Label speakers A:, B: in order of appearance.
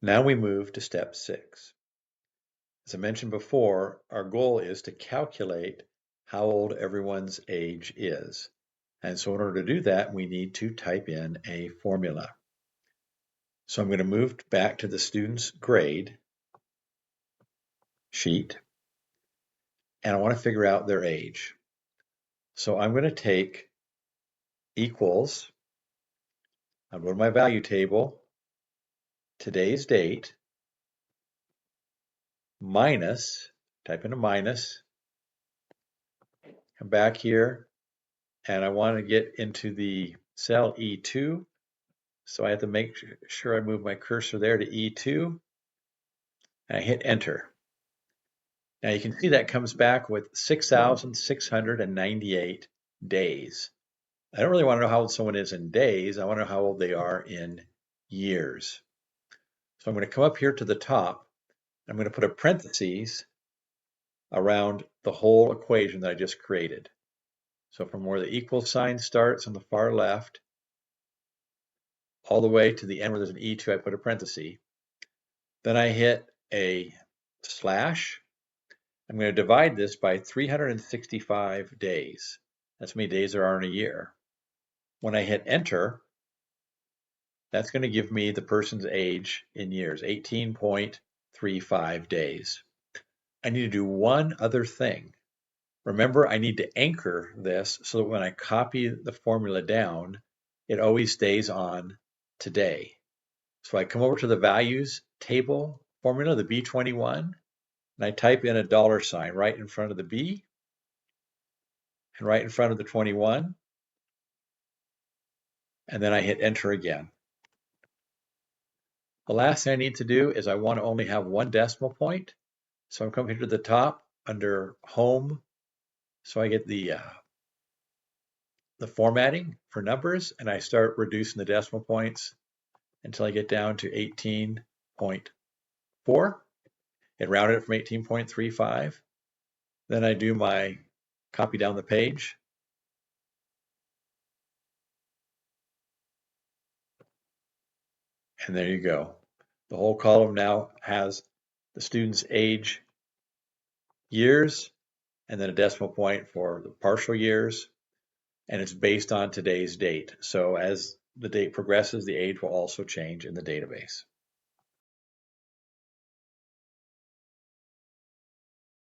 A: Now we move to step 6. As I mentioned before, our goal is to calculate how old everyone's age is. And so in order to do that, we need to type in a formula. So I'm going to move back to the student's grade sheet, and I want to figure out their age. So I'm going to take equals, I'll go to my value table, today's date, minus, type in a minus, come back here, and I want to get into the cell E2. So I have to make sure I move my cursor there to E2, and I hit enter. Now you can see that comes back with 6,698 days. I don't really want to know how old someone is in days. I want to know how old they are in years. So I'm going to come up here to the top. I'm going to put a parentheses around the whole equation that I just created. So from where the equal sign starts on the far left, all the way to the end where there's an E2, I put a parenthesis. Then I hit a slash. I'm going to divide this by 365 days. That's how many days there are in a year. When I hit enter, that's going to give me the person's age in years, 18.35 days. I need to do one other thing. Remember, I need to anchor this so that when I copy the formula down, it always stays on today. So I come over to the values table formula, the B21, and I type in a $sign right in front of the B and right in front of the 21, and then I hit enter again. The last thing I need to do is I want to only have one decimal point. So I'm coming here to the top under home. So I get the formatting for numbers, and I start reducing the decimal points until I get down to 18.4. It rounded it from 18.35. Then I do my copy down the page. And there you go. The whole column now has the student's age, years, and then a decimal point for the partial years. And it's based on today's date. So as the date progresses, the age will also change in the database.